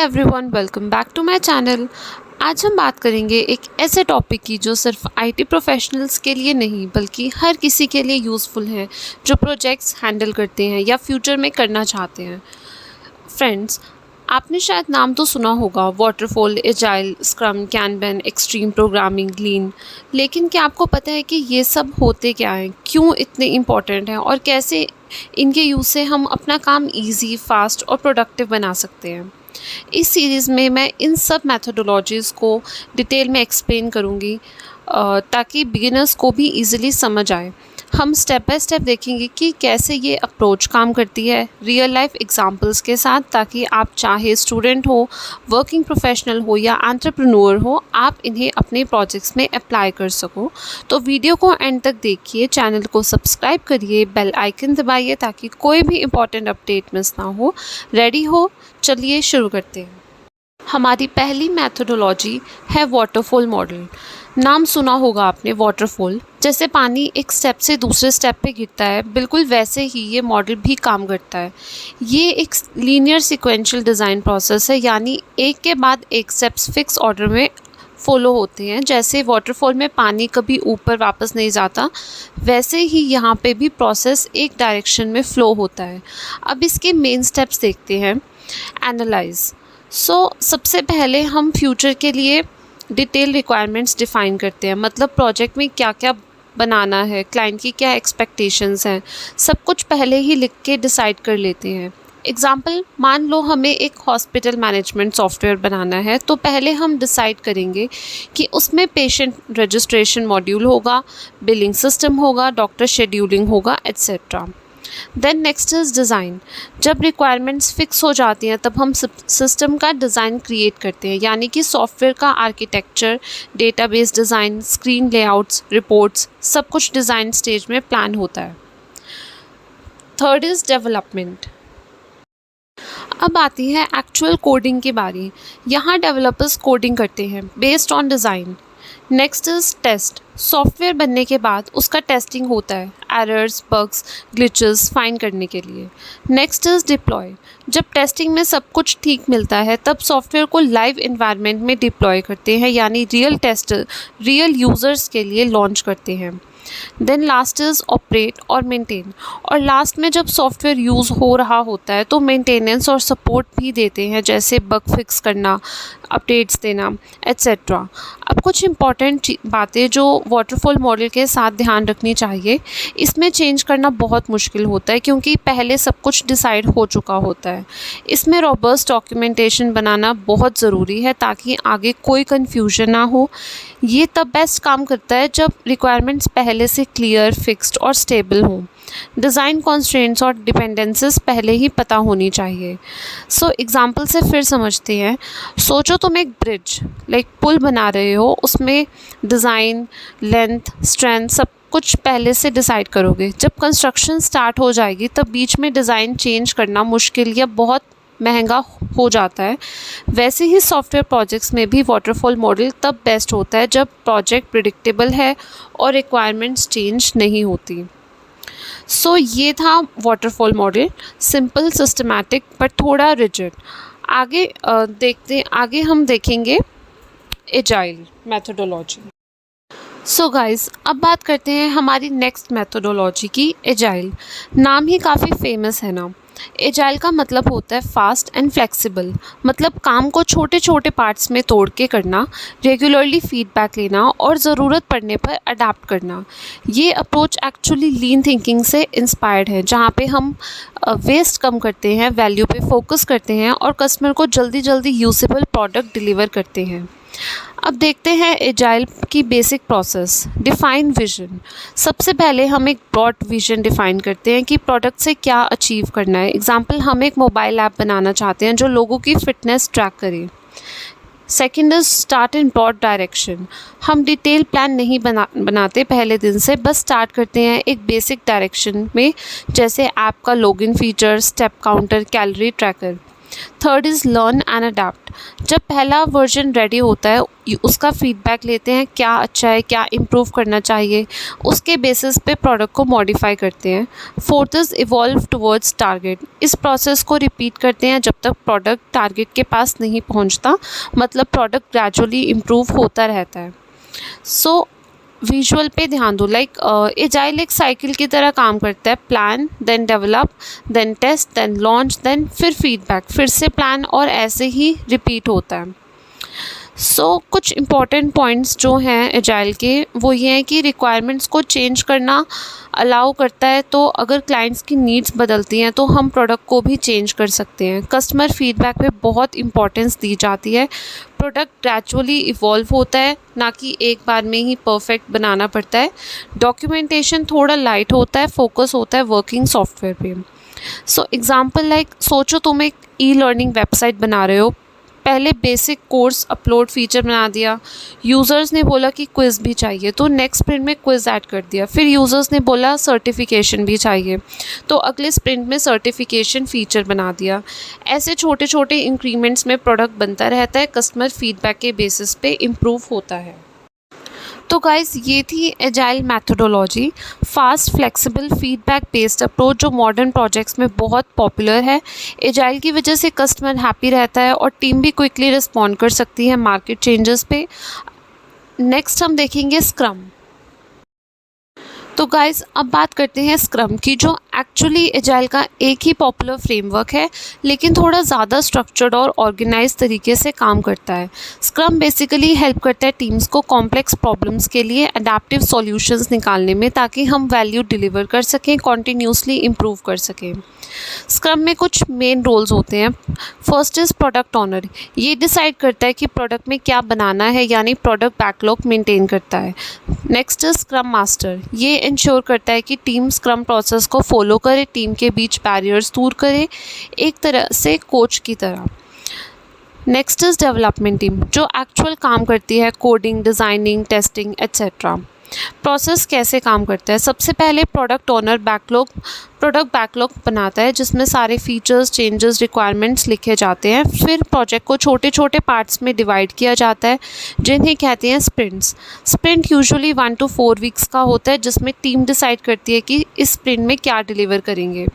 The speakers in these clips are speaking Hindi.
Everyone, welcome back to my channel. आज हम बात करेंगे एक ऐसे टॉपिक की जो सिर्फ आईटी प्रोफेशनल्स के लिए नहीं बल्कि हर किसी के लिए यूज़फुल है जो प्रोजेक्ट्स हैंडल करते हैं या फ्यूचर में करना चाहते हैं। फ्रेंड्स, आपने शायद नाम तो सुना होगा waterfall, agile, scrum, kanban, extreme programming, lean. लेकिन क्या आपको पता है कि ये सब होते क्या हैं, क्यों इतने इम्पॉर्टेंट हैं और कैसे इनके यूज़ से हम अपना काम ईजी, फास्ट और प्रोडक्टिव बना सकते हैं। इस सीरीज़ में मैं इन सब मैथोडोलॉजीज़ को डिटेल में एक्सप्लेन करूँगी ताकि बिगिनर्स को भी ईज़िली समझ आए। हम स्टेप बाय स्टेप देखेंगे कि कैसे ये अप्रोच काम करती है रियल लाइफ एग्जांपल्स के साथ, ताकि आप चाहे स्टूडेंट हो, वर्किंग प्रोफेशनल हो या एंटरप्रेन्योर हो, आप इन्हें अपने प्रोजेक्ट्स में अप्लाई कर सको। तो वीडियो को एंड तक देखिए, चैनल को सब्सक्राइब करिए, बेल आइकन दबाइए ताकि कोई भी इम्पॉर्टेंट अपडेट मिस ना हो। रेडी हो? चलिए शुरू करते हैं। हमारी पहली मैथोडोलॉजी है वाटरफॉल मॉडल। नाम सुना होगा आपने वाटरफॉल। जैसे पानी एक स्टेप से दूसरे स्टेप पे गिरता है, बिल्कुल वैसे ही ये मॉडल भी काम करता है। ये एक लीनियर सीक्वेंशियल डिज़ाइन प्रोसेस है, यानी एक के बाद एक स्टेप्स फिक्स ऑर्डर में फॉलो होते हैं। जैसे वाटरफॉल में पानी कभी ऊपर वापस नहीं जाता, वैसे ही यहाँ पे भी प्रोसेस एक डायरेक्शन में फ़्लो होता है। अब इसके मेन स्टेप्स देखते हैं। एनालाइज। सबसे पहले हम फ्यूचर के लिए डिटेल रिक्वायरमेंट्स डिफ़ाइन करते हैं, मतलब प्रोजेक्ट में क्या क्या बनाना है, क्लाइंट की क्या एक्सपेक्टेशंस हैं, सब कुछ पहले ही लिख के डिसाइड कर लेते हैं। एग्ज़ाम्पल, मान लो हमें एक हॉस्पिटल मैनेजमेंट सॉफ्टवेयर बनाना है, तो पहले हम डिसाइड करेंगे कि उसमें पेशेंट रजिस्ट्रेशन मॉड्यूल होगा, बिलिंग सिस्टम होगा, डॉक्टर शेड्यूलिंग होगा, etcetera. Then next is design. जब रिक्वायरमेंट्स फिक्स हो जाती हैं तब हम सिस्टम का डिज़ाइन क्रिएट करते हैं, यानी कि सॉफ्टवेयर का architecture, database design, screen layouts, reports, सब कुछ डिज़ाइन स्टेज में प्लान होता है। Third is development. अब आती है एक्चुअल कोडिंग की बारी। यहाँ डेवलपर्स कोडिंग करते हैं based on design. Next is test. Software बनने के बाद उसका टेस्टिंग होता है, एरर्स, बग्स, ग्लिचेस फाइंड करने के लिए। Next is deploy. जब टेस्टिंग में सब कुछ ठीक मिलता है तब सॉफ्टवेयर को लाइव एनवायरनमेंट में डिप्लॉय करते हैं, यानी रियल यूज़र्स के लिए लॉन्च करते हैं। देन लास्ट इज़ ऑपरेट और मेंटेन। और लास्ट में जब सॉफ्टवेयर यूज़ हो रहा होता है तो मेंटेनेंस और सपोर्ट भी देते हैं, जैसे बग फिक्स करना, अपडेट्स देना, एट्सेट्रा। अब कुछ इंपॉर्टेंट बातें जो वाटरफॉल मॉडल के साथ ध्यान रखनी चाहिए। इसमें चेंज करना बहुत मुश्किल होता है क्योंकि पहले सब कुछ डिसाइड हो चुका होता है। इसमें रॉबस्ट डॉक्यूमेंटेशन बनाना बहुत ज़रूरी है ताकि आगे कोई कन्फ्यूजन ना हो। ये तब बेस्ट काम करता है जब रिक्वायरमेंट्स पहले से क्लियर, फिक्स्ड और स्टेबल हों। डिज़ाइन कॉन्स्ट्रेंट्स और डिपेंडेंसीज पहले ही पता होनी चाहिए। एग्जांपल से फिर समझते हैं। सोचो तुम एक ब्रिज पुल बना रहे हो, उसमें डिज़ाइन, लेंथ, स्ट्रेंथ सब कुछ पहले से डिसाइड करोगे। जब कंस्ट्रक्शन स्टार्ट हो जाएगी तब बीच में डिज़ाइन चेंज करना मुश्किल या बहुत महंगा हो जाता है। वैसे ही सॉफ्टवेयर प्रोजेक्ट्स में भी वाटरफॉल मॉडल तब बेस्ट होता है जब प्रोजेक्ट प्रिडिक्टेबल है और रिक्वायरमेंट्स चेंज नहीं होती। ये था वाटरफॉल मॉडल, सिंपल, सिस्टमैटिक पर थोड़ा रिजिड। आगे हम देखेंगे एजाइल मैथोडोलॉजी। गाइस, अब बात करते हैं हमारी नेक्स्ट मैथोडोलॉजी की, एजाइल। नाम ही काफ़ी फेमस है ना। एजाइल का मतलब होता है फास्ट एंड फ्लेक्सिबल, मतलब काम को छोटे छोटे पार्ट्स में तोड़ के करना, रेगुलरली फीडबैक लेना और ज़रूरत पड़ने पर अडाप्ट करना। ये अप्रोच एक्चुअली लीन थिंकिंग से इंस्पायर्ड है, जहाँ पे हम वेस्ट कम करते हैं, वैल्यू पे फोकस करते हैं और कस्टमर को जल्दी जल्दी यूजेबल प्रोडक्ट डिलीवर करते हैं। अब देखते हैं एजाइल की बेसिक प्रोसेस। Define vision. सबसे पहले हम एक ब्रॉड विजन डिफ़ाइन करते हैं कि प्रोडक्ट से क्या अचीव करना है। एग्जांपल, हम एक मोबाइल ऐप बनाना चाहते हैं जो लोगों की फ़िटनेस ट्रैक करे। Second is start in broad direction. हम डिटेल प्लान नहीं बनाते पहले दिन से, बस स्टार्ट करते हैं एक बेसिक डायरेक्शन में, जैसे ऐप का login feature, step counter, calorie tracker. Third is learn and adapt. जब पहला वर्जन रेडी होता है उसका फीडबैक लेते हैं, क्या अच्छा है, क्या इम्प्रूव करना चाहिए, उसके बेसिस पे प्रोडक्ट को मॉडिफाई करते हैं। Fourth is evolve towards target. इस प्रोसेस को रिपीट करते हैं जब तक प्रोडक्ट टारगेट के पास नहीं पहुंचता, मतलब प्रोडक्ट ग्रेजुअली इम्प्रूव होता रहता है। सो विजुअल पे ध्यान दो, लाइक एजाइल एक साइकिल की तरह काम करता है। Plan, then develop, then test, then launch, then फिर फीडबैक, फिर से प्लान, और ऐसे ही रिपीट होता है। कुछ इम्पॉर्टेंट पॉइंट्स जो हैं एजाइल के वो ये हैं कि रिक्वायरमेंट्स को चेंज करना अलाउ करता है, तो अगर क्लाइंट्स की नीड्स बदलती हैं तो हम प्रोडक्ट को भी चेंज कर सकते हैं। कस्टमर फीडबैक पे बहुत इंपॉर्टेंस दी जाती है। प्रोडक्ट ग्रेजुअली इवॉल्व होता है, ना कि एक बार में ही परफेक्ट बनाना पड़ता है। डॉक्यूमेंटेशन थोड़ा लाइट होता है, फोकस होता है वर्किंग सॉफ्टवेयर पे। एग्जांपल लाइक सोचो तुम एक ई लर्निंग वेबसाइट बना रहे हो। पहले बेसिक कोर्स अपलोड फीचर बना दिया, यूज़र्स ने बोला कि क्विज़ भी चाहिए, तो नेक्स्ट स्प्रिंट में क्विज़ ऐड कर दिया। फिर यूज़र्स ने बोला सर्टिफिकेशन भी चाहिए, तो अगले स्प्रिंट में सर्टिफिकेशन फ़ीचर बना दिया। ऐसे छोटे छोटे इंक्रीमेंट्स में प्रोडक्ट बनता रहता है, कस्टमर फीडबैक के बेसिस पे इम्प्रूव होता है। तो गाइस ये थी agile methodology, fast flexible feedback based approach जो मॉडर्न प्रोजेक्ट्स में बहुत पॉपुलर है। एजाइल की वजह से कस्टमर हैप्पी रहता है और टीम भी क्विकली रिस्पॉन्ड कर सकती है मार्केट चेंजेस पे। नेक्स्ट हम देखेंगे स्क्रम। तो गाइस अब बात करते हैं स्क्रम की, जो एक्चुअली एजाइल का एक ही पॉपुलर फ्रेमवर्क है, लेकिन थोड़ा ज़्यादा स्ट्रक्चर्ड और ऑर्गेनाइज तरीके से काम करता है। स्क्रम बेसिकली हेल्प करता है टीम्स को कॉम्प्लेक्स प्रॉब्लम्स के लिए अडेप्टिव सॉल्यूशंस निकालने में, ताकि हम वैल्यू डिलीवर कर सकें, कॉन्टीन्यूसली इम्प्रूव कर सकें। स्क्रम में कुछ मेन रोल्स होते हैं। First is product owner. ये डिसाइड करता है कि प्रोडक्ट में क्या बनाना है, यानी प्रोडक्ट बैकलॉग मेंटेन करता है। Next is scrum master. ये इंश्योर करता है कि टीम स्क्रम प्रोसेस को फॉलो करे, टीम के बीच बैरियर्स दूर करे, एक तरह से कोच की तरह। नेक्स्ट इज़ डेवलपमेंट टीम, जो एक्चुअल काम करती है, coding, designing, testing etcetera. Process कैसे काम करता है? सबसे पहले प्रोडक्ट ओनर प्रोडक्ट बैकलॉग बनाता है, जिसमें सारे फीचर्स, चेंजेस, रिक्वायरमेंट्स लिखे जाते हैं। फिर प्रोजेक्ट को छोटे छोटे पार्ट्स में डिवाइड किया जाता है, जिन्हें कहते हैं sprints. Sprint usually 1 to 4 weeks का होता है, जिसमें टीम डिसाइड करती है कि इस स्प्रिंट में क्या डिलीवर करेंगे।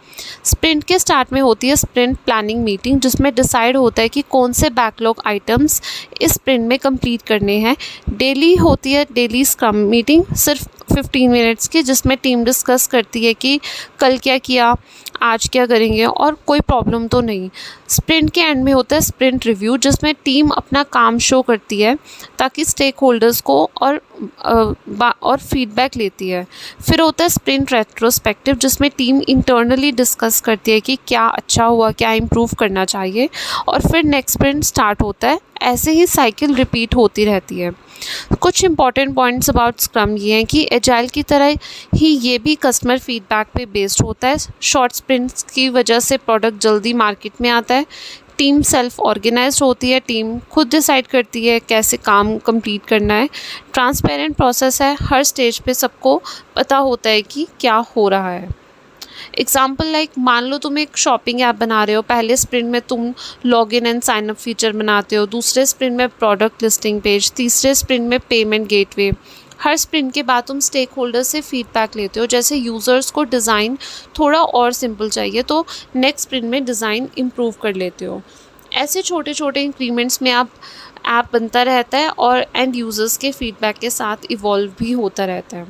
स्प्रिंट के स्टार्ट में होती है स्प्रिंट प्लानिंग मीटिंग, जिसमें डिसाइड होता है कि कौन से बैकलॉग आइटम्स इस स्प्रिंट में कंप्लीट करने हैं। डेली होती है डेली स्क्रम मीटिंग, सिर्फ 15 मिनट्स की, जिसमें टीम डिस्कस करती है कि कल क्या किया, आज क्या करेंगे और कोई प्रॉब्लम तो नहीं। स्प्रिंट के एंड में होता है स्प्रिंट रिव्यू, जिसमें टीम अपना काम शो करती है ताकि स्टेक होल्डर्स को और फीडबैक लेती है। फिर होता है स्प्रिंट रेट्रोस्पेक्टिव, जिसमें टीम इंटरनली डिस्कस करती है कि क्या अच्छा हुआ, क्या इम्प्रूव करना चाहिए, और फिर नेक्स्ट स्प्रिंट स्टार्ट होता है। ऐसे ही साइकिल रिपीट होती रहती है। कुछ इंपॉर्टेंट पॉइंट्स अबाउट स्क्रम ये हैं कि एजाइल की तरह ही ये भी कस्टमर फीडबैक पे बेस्ड होता है। शॉर्ट स्प्रिंट्स की वजह से प्रोडक्ट जल्दी मार्केट में आता है। टीम सेल्फ ऑर्गेनाइज्ड होती है, टीम खुद डिसाइड करती है कैसे काम कंप्लीट करना है। ट्रांसपेरेंट प्रोसेस है, हर स्टेज पे सबको पता होता है कि क्या हो रहा है। एग्जाम्पल लाइक मान लो तुम एक शॉपिंग ऐप बना रहे हो। पहले स्प्रिंट में तुम login and sign up feature बनाते हो, दूसरे स्प्रिंट में प्रोडक्ट लिस्टिंग पेज, तीसरे स्प्रिंट में पेमेंट गेटवे। हर स्प्रिंट के बाद तुम स्टेक होल्डर से फीडबैक लेते हो, जैसे यूज़र्स को डिज़ाइन थोड़ा और सिंपल चाहिए तो नेक्स्ट स्प्रिंट में डिज़ाइन इम्प्रूव कर लेते हो। ऐसे छोटे छोटे इंक्रीमेंट्स में आप ऐप बनता रहता है और एंड यूज़र्स के फीडबैक के साथ इवॉल्व भी होता रहता है।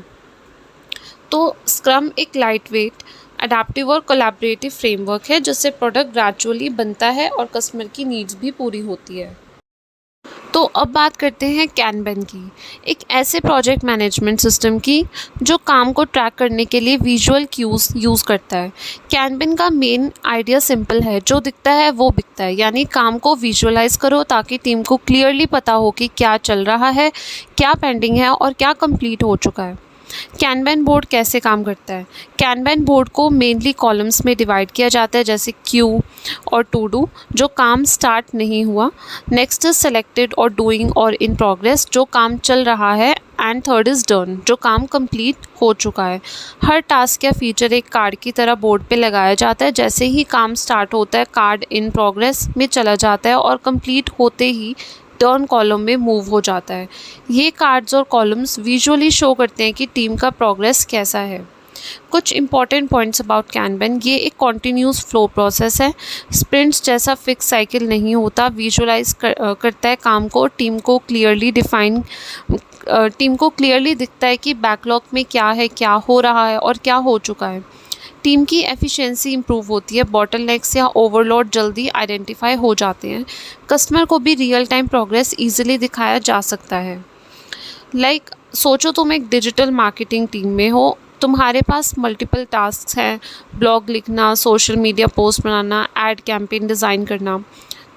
तो स्क्रम एक लाइट वेट, अडेप्टिव और कोलैबोरेटिव फ्रेमवर्क है, जिससे प्रोडक्ट ग्रेजुअली बनता है और कस्टमर की नीड्स भी पूरी होती है। तो अब बात करते हैं कैनबन की, एक ऐसे प्रोजेक्ट मैनेजमेंट सिस्टम की जो काम को ट्रैक करने के लिए विजुअल क्यूज़ यूज़ करता है। कैनबन का मेन आइडिया सिंपल है, जो दिखता है वो बिकता है, यानी काम को विजुअलाइज करो ताकि टीम को क्लियरली पता हो कि क्या चल रहा है, क्या पेंडिंग है और क्या कंप्लीट हो चुका है। कैनबैन बोर्ड कैसे काम करता है? कैनबैन बोर्ड को मेनली कॉलम्स में डिवाइड किया जाता है, जैसे क्यू और टू डू जो काम स्टार्ट नहीं हुआ, नेक्स्ट इज सेलेक्टेड और डूइंग और इन प्रोग्रेस जो काम चल रहा है, एंड थर्ड इज़ डन जो काम कंप्लीट हो चुका है। हर टास्क या फीचर एक कार्ड की तरह बोर्ड पे लगाया जाता है। जैसे ही काम स्टार्ट होता है कार्ड इन प्रोग्रेस में चला जाता है और कंप्लीट होते ही डन कॉलम में मूव हो जाता है। ये कार्ड्स और कॉलम्स विजुअली शो करते हैं कि टीम का प्रोग्रेस कैसा है। कुछ इंपॉर्टेंट पॉइंट्स अबाउट कैनबैन, ये एक कॉन्टीन्यूस फ्लो प्रोसेस है। स्प्रिंट्स जैसा फिक्स साइकिल नहीं होता, विजुअलाइज करता है काम को। टीम को क्लियरली दिखता है कि बैकलॉग में क्या है, क्या हो रहा है और क्या हो चुका है। टीम की एफिशिएंसी इंप्रूव होती है, बॉटलनेक्स या ओवरलोड जल्दी आइडेंटिफाई हो जाते हैं। कस्टमर को भी रियल टाइम प्रोग्रेस ईजिली दिखाया जा सकता है। सोचो तुम एक डिजिटल मार्केटिंग टीम में हो, तुम्हारे पास मल्टीपल टास्क हैं, ब्लॉग लिखना, सोशल मीडिया पोस्ट बनाना, एड कैंपेन डिज़ाइन करना।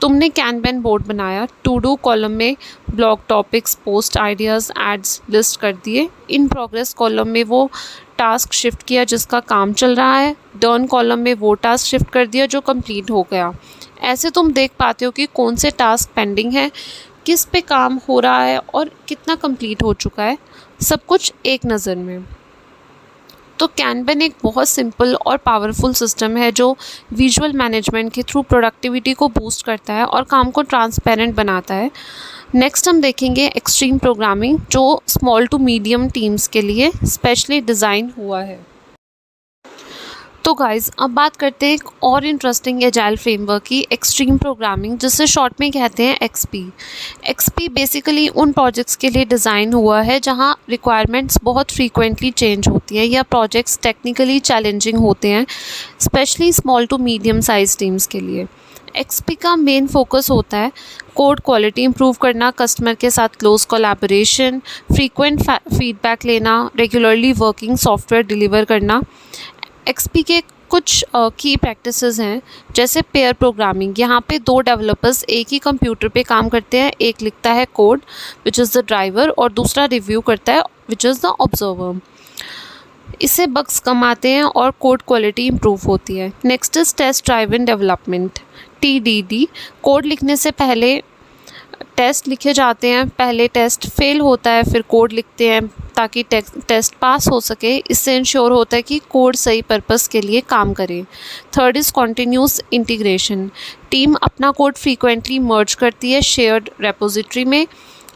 तुमने कैनबैन बोर्ड बनाया, टू डू कॉलम में blog topics, post ideas, ads list कर दिए। इन प्रोग्रेस कॉलम में वो टास्क शिफ्ट किया जिसका काम चल रहा है, डन कॉलम में वो टास्क शिफ्ट कर दिया जो कंप्लीट हो गया। ऐसे तुम देख पाते हो कि कौन से टास्क पेंडिंग है, किस पे काम हो रहा है और कितना कंप्लीट हो चुका है, सब कुछ एक नज़र में। तो कैनबैन एक बहुत सिंपल और पावरफुल सिस्टम है जो विजुअल मैनेजमेंट के थ्रू प्रोडक्टिविटी को बूस्ट करता है और काम को ट्रांसपेरेंट बनाता है। नेक्स्ट हम देखेंगे एक्सट्रीम प्रोग्रामिंग जो स्मॉल टू मीडियम टीम्स के लिए स्पेशली डिज़ाइन हुआ है। तो गाइज़ अब बात करते हैं एक और इंटरेस्टिंग एजाइल फ्रेमवर्क की, एक्सट्रीम प्रोग्रामिंग, जिसे शॉर्ट में कहते हैं एक्सपी। एक्सपी बेसिकली उन प्रोजेक्ट्स के लिए डिज़ाइन हुआ है जहां रिक्वायरमेंट्स बहुत फ्रीक्वेंटली चेंज होती हैं या प्रोजेक्ट्स टेक्निकली चैलेंजिंग होते हैं, specially small to medium size teams के लिए। एक्सपी का मेन फोकस होता है कोड क्वालिटी इंप्रूव करना, कस्टमर के साथ क्लोज कोलैबोरेशन, फ्रीक्वेंट फीडबैक लेना, रेगुलरली वर्किंग सॉफ्टवेयर डिलीवर करना। एक्सपी के कुछ की प्रैक्टिसेस हैं, जैसे पेयर प्रोग्रामिंग। यहाँ पे दो डेवलपर्स एक ही कंप्यूटर पे काम करते हैं, एक लिखता है code which is the driver और दूसरा रिव्यू करता है विच इज़ द ऑब्जर्वर। इससे बग्स कम आते हैं और कोड क्वालिटी इंप्रूव होती है। Next is test driven development, TDD। Code लिखने से पहले टेस्ट लिखे जाते हैं, पहले टेस्ट फेल होता है फिर कोड लिखते हैं ताकि टेस्ट पास हो सके। इससे इंश्योर होता है कि कोड सही पर्पस के लिए काम करे। Third is continuous integration. Team अपना कोड फ्रीक्वेंटली मर्ज करती है शेयर्ड रेपोजिटरी में,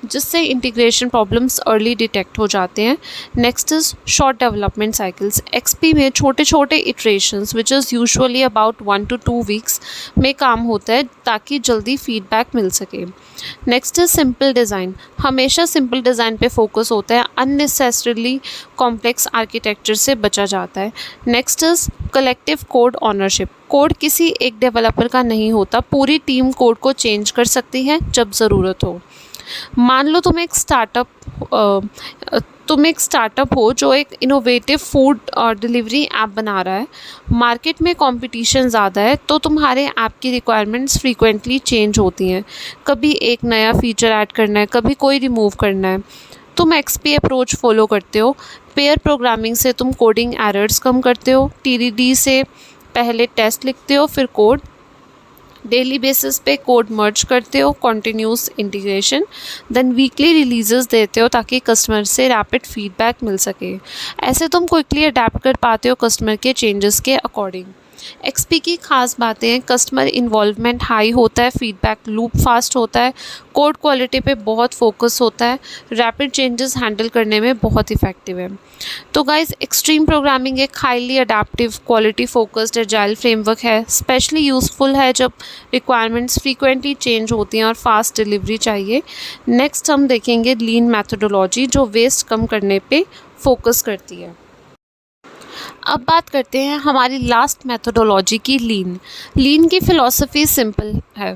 जिससे इंटीग्रेशन प्रॉब्लम्स अर्ली डिटेक्ट हो जाते हैं। Next is short development cycles. XP में छोटे छोटे iterations which is usually about 1 to 2 weeks में काम होता है ताकि जल्दी फीडबैक मिल सके। Next is simple design. हमेशा सिंपल डिज़ाइन पे फोकस होता है, अननेसेसरीली कॉम्प्लेक्स आर्किटेक्चर से बचा जाता है। Next is collective code ownership. Code किसी एक डेवलपर का नहीं होता, पूरी टीम कोड को चेंज कर सकती है जब ज़रूरत हो। मान लो तुम एक स्टार्टअप हो जो एक इनोवेटिव फूड डिलीवरी ऐप बना रहा है। मार्केट में कंपटीशन ज़्यादा है तो तुम्हारे ऐप की रिक्वायरमेंट्स फ्रीक्वेंटली चेंज होती हैं। कभी एक नया फीचर ऐड करना है, कभी कोई रिमूव करना है। तुम एक्सपी अप्रोच फॉलो करते हो। पेयर प्रोग्रामिंग से तुम कोडिंग एरर्स कम करते हो। TDD से पहले टेस्ट लिखते हो फिर कोड। डेली बेसिस पे कोड मर्ज करते हो, continuous integration. Then weekly releases देते हो ताकि कस्टमर से रैपिड फीडबैक मिल सके। ऐसे तुम क्विकली अडेप्ट कर पाते हो कस्टमर के चेंजेस के अकॉर्डिंग। एक्सपी की खास बातें हैं, कस्टमर इन्वॉल्वमेंट हाई होता है, फीडबैक लूप फास्ट होता है, कोड क्वालिटी पे बहुत फोकस होता है, रैपिड चेंजेस हैंडल करने में बहुत इफेक्टिव है। तो गाइज एक्सट्रीम प्रोग्रामिंग एक highly adaptive, quality focused agile framework है। स्पेशली यूज़फुल है जब रिक्वायरमेंट्स फ्रीक्वेंटली चेंज होती हैं और फास्ट डिलीवरी चाहिए। नेक्स्ट हम देखेंगे लीन मैथडोलॉजी जो वेस्ट कम करने पे फोकस करती है। अब बात करते हैं हमारी लास्ट मेथोडोलॉजी की, लीन की फ़िलॉसफी सिंपल है।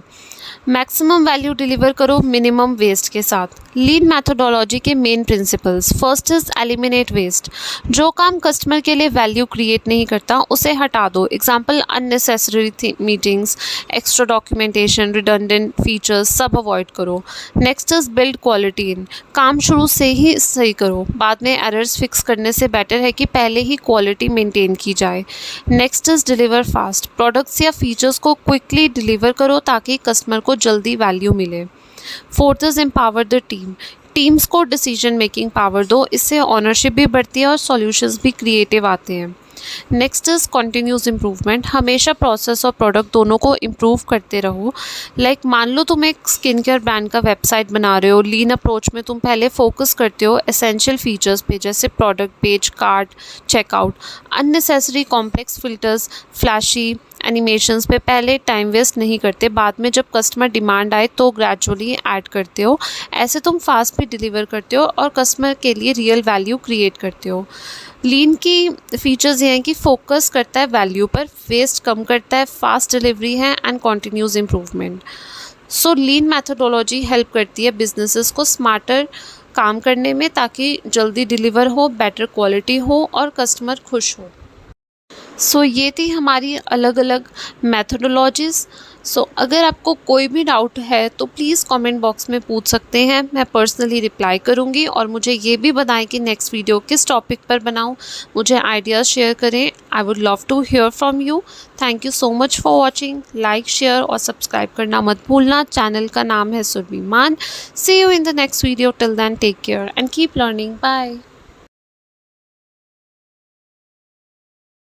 मैक्सिमम वैल्यू डिलीवर करो मिनिमम वेस्ट के साथ। लीन मैथोडोलॉजी के main principles. First is eliminate waste. जो काम कस्टमर के लिए वैल्यू क्रिएट नहीं करता उसे हटा दो। Example unnecessary meetings, extra documentation, redundant features सब अवॉइड करो। Next is build quality in. काम शुरू से ही सही करो, बाद में एरर्स फिक्स करने से बेटर है कि पहले ही क्वालिटी मेंटेन की जाए। Next is deliver fast. Products या फीचर्स को क्विकली डिलीवर करो ताकि कस्टमर को जल्दी वैल्यू मिले। Fourth is empower the team. Teams को डिसीजन मेकिंग पावर दो, इससे ऑनरशिप भी बढ़ती है और सॉल्यूशंस भी क्रिएटिव आते हैं। Next is continuous improvement. हमेशा प्रोसेस और प्रोडक्ट दोनों को इम्प्रूव करते रहो। लाइक मान लो तुम एक स्किन केयर ब्रांड का वेबसाइट बना रहे हो। लीन अप्रोच में तुम पहले फोकस करते हो एसेंशियल फीचर्स पे, जैसे product page, cart, checkout. Unnecessary complex filters, flashy animations पे पहले टाइम वेस्ट नहीं करते, बाद में जब कस्टमर डिमांड आए तो ग्रेजुअली ऐड करते हो। ऐसे तुम फास्ट भी डिलीवर करते हो और कस्टमर के लिए रियल वैल्यू क्रिएट करते हो। लीन की फीचर्स ये हैं कि फोकस करता है वैल्यू पर, वेस्ट कम करता है, फास्ट डिलीवरी है and continuous improvement. So lean methodology help करती है बिजनेसेस को स्मार्टर काम करने में, ताकि जल्दी डिलीवर हो, बेटर क्वालिटी हो और कस्टमर खुश हो। सो ये थी हमारी अलग अलग मैथोडोलॉजीज़। सो अगर आपको कोई भी डाउट है तो प्लीज़ कमेंट बॉक्स में पूछ सकते हैं, मैं पर्सनली रिप्लाई करूँगी। और मुझे ये भी बताएं कि नेक्स्ट वीडियो किस टॉपिक पर बनाऊँ, मुझे आइडियाज़ शेयर करें। I would love to hear from you. Thank you so much for watching. Like, share और सब्सक्राइब करना मत भूलना। चैनल का नाम है Surabhi Maan. See you in the next video. Till then take care and keep learning. Bye.